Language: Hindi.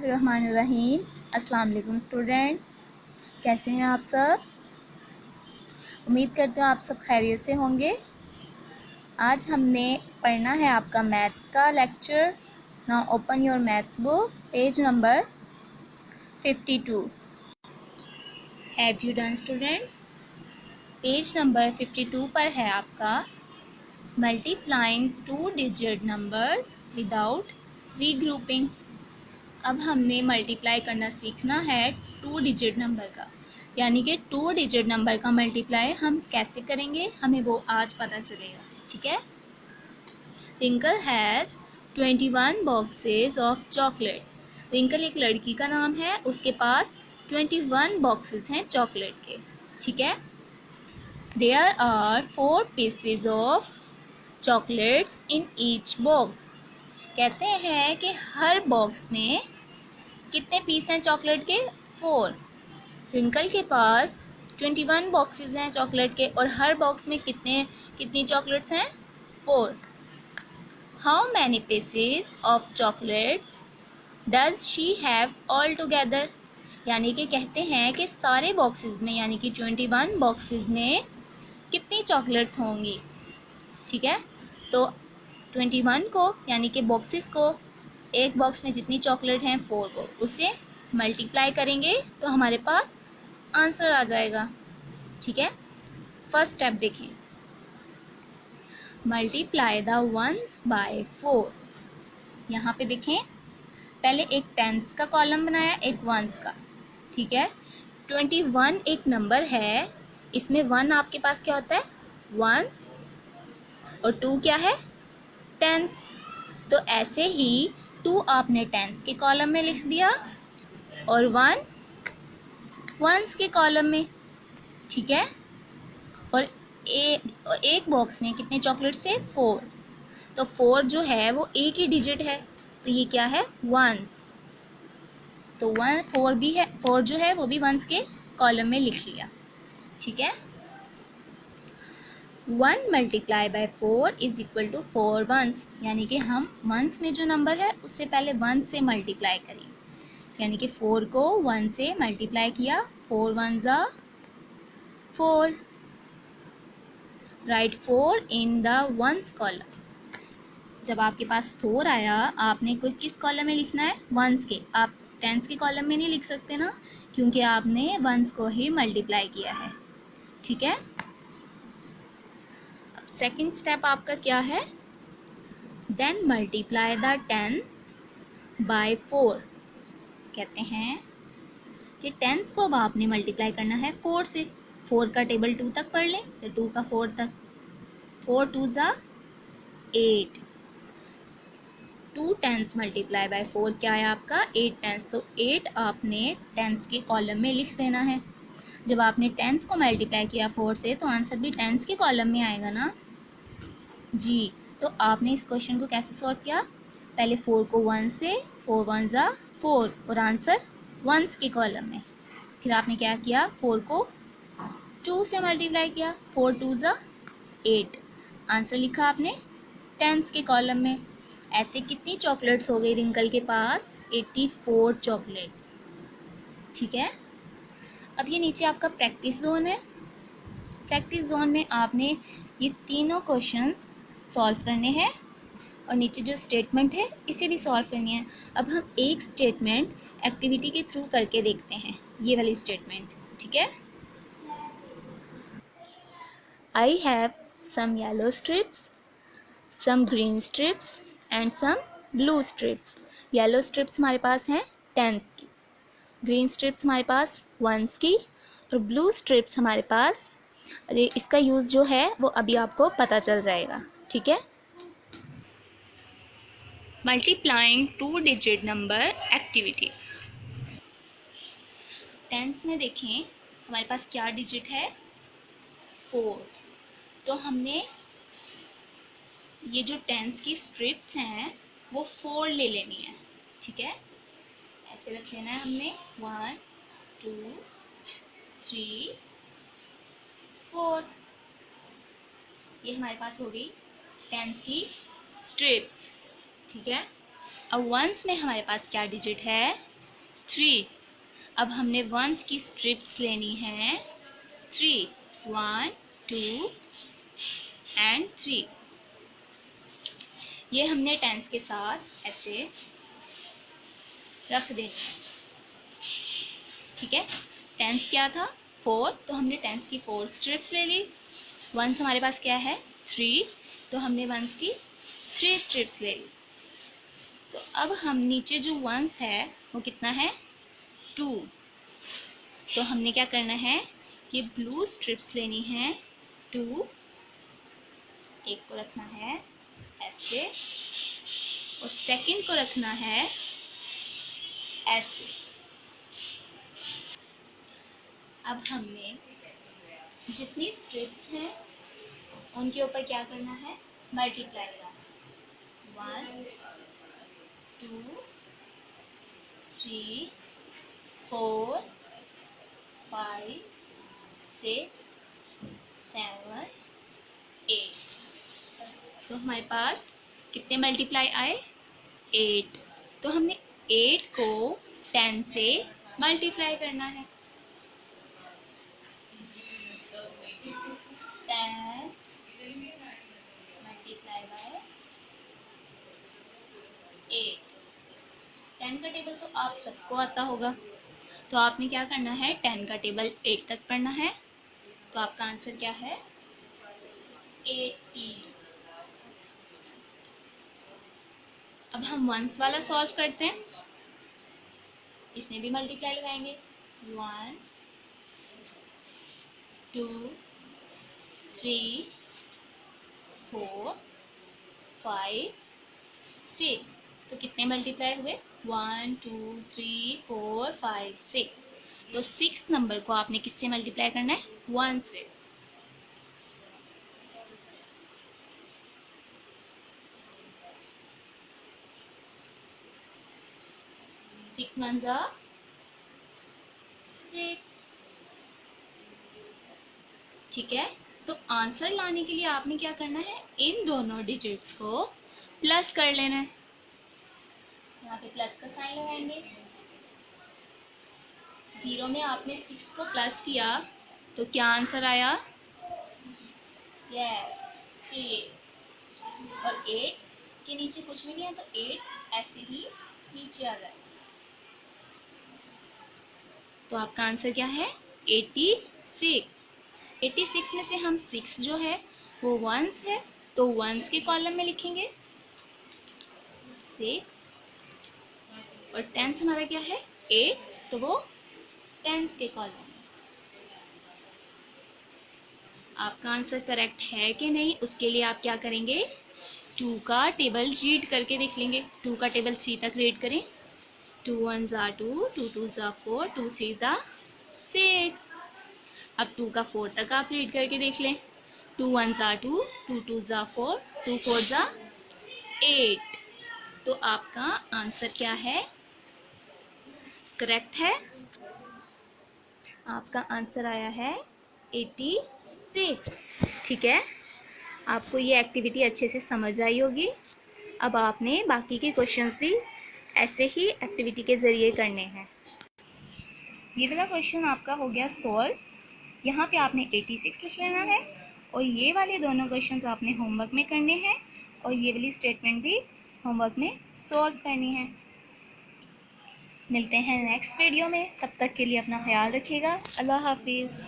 बिस्मिल्लाहिर्रहमानिर्रहीम। अस्सलाम वालेकुम स्टूडेंट्स, कैसे हैं आप सब? उम्मीद करते हो आप सब खैरियत से होंगे। आज हमने पढ़ना है आपका मैथ्स का lecture. Now open your maths book, page number 52। Have you done students? Page number 52 पर है आपका multiplying 2 digit numbers without regrouping. अब हमने मल्टीप्लाई करना सीखना है 2 डिजिट नंबर का, यानी कि 2 डिजिट नंबर का मल्टीप्लाई हम कैसे करेंगे हमें वो आज पता चलेगा। ठीक है। Rinkal has 21 boxes of chocolates. Rinkal एक लड़की का नाम है, उसके पास 21 बॉक्सेस हैं चॉकलेट के। ठीक है। There are 4 pieces of chocolates in each box. कहते हैं कि हर बॉक्स में कितने पीस हैं चॉकलेट के? 4। ट्विंकल के पास 21 बॉक्सेस हैं चॉकलेट के और हर बॉक्स में कितनी चॉकलेट्स हैं? 4। How many pieces of chocolates does she have all together. यानी कि कहते हैं कि सारे बॉक्सेस में, यानी कि 21 बॉक्सेस में कितनी चॉकलेट्स होंगी। ठीक है। तो 21 को, यानी कि बॉक्सेस को, एक बॉक्स में जितनी चॉकलेट हैं 4 को, उससे मल्टीप्लाई करेंगे तो हमारे पास आंसर आ जाएगा। ठीक है। फर्स्ट स्टेप देखें, मल्टीप्लाई द वंस बाय 4। यहाँ पे देखें, पहले एक टेंस का कॉलम बनाया, एक वंस का। ठीक है। 21 एक नंबर है, इसमें 1 आपके पास क्या होता है? वंस, और 2 क्या है? टेंस। तो ऐसे ही 2 आपने टेंस के कॉलम में लिख दिया और 1 वंस के कॉलम में। ठीक है। और एक बॉक्स में कितने चॉकलेट्स थे? 4। तो 4 जो है वो एक ही डिजिट है, तो ये क्या है? वंस। तो 4 भी है, 4 जो है वो भी वंस के कॉलम में लिख लिया। ठीक है। 1 multiply by 4 is equal to 4 ones, यानी कि हम वंस में जो नंबर है उससे पहले 1 से मल्टीप्लाई करेंगे। यानी कि 4 को 1 से मल्टीप्लाई किया, 4 1 ज़ा 4। Right 4 in the ones column. जब आपके पास 4 आया, आपने कोई किस कॉलम में लिखना है? वंस के। आप टेंस के कॉलम में नहीं लिख सकते ना, क्योंकि आपने वंस को ही मल्टीप्लाई किया है। ठीक है। अब सेकंड स्टेप आपका क्या है? Then multiply the tens by 4। कहते हैं कि टेंस को अब आपने मल्टीप्लाई करना है 4 से। 4 का टेबल 2 तक पढ़ लें, तो 2 का 4 तक। 4 2 ज़ा 8। 2 टेंस मल्टीप्लाई बाय 4 क्या है आपका? 8 टेंस। तो 8 आपने टेंस के कॉलम में लिख देना है। जब आपने टेंस को मल्टीप्लाई किया 4 से, तो आंसर भी टेंस के कॉलम में आएगा ना जी। तो आपने इस क्वेश्चन को कैसे सॉल्व किया? पहले 4 को 1 से, 4 1 ज़ा 4, और आंसर वंस के कॉलम में। फिर आपने क्या किया? 4 को 2 से मल्टीप्लाई किया, 4 2 ज़ा 8, आंसर लिखा आपने टेंस के कॉलम में। ऐसे कितनी चॉकलेट्स हो गई रिंकल के पास? 84 चॉकलेट्स। ठीक है। अब ये नीचे आपका प्रैक्टिस जोन है। प्रैक्टिस जोन में आपने ये तीनों क्वेश्चंस सॉल्व करने हैं और नीचे जो स्टेटमेंट है इसे भी सॉल्व करनी है। अब हम एक स्टेटमेंट एक्टिविटी के थ्रू करके देखते हैं, ये वाली स्टेटमेंट। ठीक है। I have some yellow strips, some green strips and some blue strips. Yellow strips हमारे पास हैं टेंस की, ग्रीन स्ट्रिप्स हमारे पास वंस की, और ब्लू स्ट्रिप्स हमारे पास, इसका यूज़ जो है वो अभी आपको पता चल जाएगा। ठीक है। Multiplying 2 digit number activity. Tens में देखें हमारे पास क्या डिजिट है? 4। तो हमने ये जो टेंस की स्ट्रिप्स हैं वो 4 ले लेनी है। ठीक है। ऐसे रख लेना है हमने, 1 2 3 4। ये हमारे पास हो गई टेंस की स्ट्रिप्स। ठीक है। अब वंस में हमारे पास क्या डिजिट है? 3। अब हमने वंस की स्ट्रिप्स लेनी है 3, 1, 2 एंड 3। ये हमने टेंस के साथ ऐसे रख देना है, ठीक है। टेंस क्या था 4, तो हमने टेंस की 4 स्ट्रिप्स ले ली। वंस हमारे पास क्या है 3, तो हमने वंस की 3 स्ट्रिप्स ले ली। तो अब हम नीचे जो वंस है वो कितना है 2। तो हमने क्या करना है, ये ब्लू स्ट्रिप्स लेनी है 2, एक को रखना है ऐसे और सेकंड को रखना है ऐसे। अब हमने जितनी स्ट्रिप्स हैं उनके ऊपर क्या करना है, मल्टीप्लाई करना। 1, 2, 3, 4, 5, 6, 7, 8। तो हमारे पास कितने मल्टीप्लाई आए 8। तो हमने 8 को 10 से मल्टीप्लाई करना है। 10 मल्टीप्लाई बाय 8। 10 का टेबल तो आप सबको आता होगा, तो आपने क्या करना है 10 का टेबल 8 तक पढ़ना है। तो आपका आंसर क्या है 80। अब हम वंस वाला सॉल्व करते हैं, इसमें भी मल्टीप्लाई लगाएंगे 1, 2, 3, 4, 5, 6। तो कितने मल्टीप्लाई हुए 1, 2, 3, 4, 5, 6। तो 6 नंबर को आपने किससे मल्टीप्लाई करना है 1 से। सिक्स 1 जा 6, ठीक है। तो आंसर लाने के लिए आपने क्या करना है, इन दोनों डिजिट्स को प्लस कर लेना है। यहाँ पे प्लस का साइन लगाएंगे। 0 में आपने 6 को प्लस किया तो क्या आंसर आया, यस 6। और 8 के नीचे कुछ भी नहीं है तो 8 ऐसे ही नीचे आ जाए। तो आपका आंसर क्या है 86। 86 में से हम 6 जो है वो वंस है, तो वंस के कॉलम में लिखेंगे 6 और टेंस हमारा क्या है 8, तो वो टेंस के कॉलम में। आपका आंसर करेक्ट है कि नहीं उसके लिए आप क्या करेंगे, 2 का टेबल रीड करके देख लेंगे। 2 का टेबल 3 तक रीड करें। 2 1 ज़ा 2, 2 2 ज़ा 4, 2 3 ज़ा 6। अब 2 का 4 तक आप रीड करके देख लें। 2 1 ज़ा 2, 2 2 ज़ा 4, 2 4 ज़ा 8। तो आपका आंसर क्या है, करेक्ट है। आपका आंसर आया है 86, ठीक है। आपको ये एक्टिविटी अच्छे से समझ आई होगी। अब आपने बाकी के क्वेश्चंस भी ऐसे ही एक्टिविटी के ज़रिए करने हैं। ये वाला क्वेश्चन आपका हो गया सॉल्व। यहाँ पे आपने 86 लिख लेना है और ये वाले दोनों क्वेश्चंस आपने होमवर्क में करने हैं और ये वाली स्टेटमेंट भी होमवर्क में सॉल्व करनी है। मिलते हैं नेक्स्ट वीडियो में, तब तक के लिए अपना ख्याल रखिएगा। अल्लाह हाफिज़।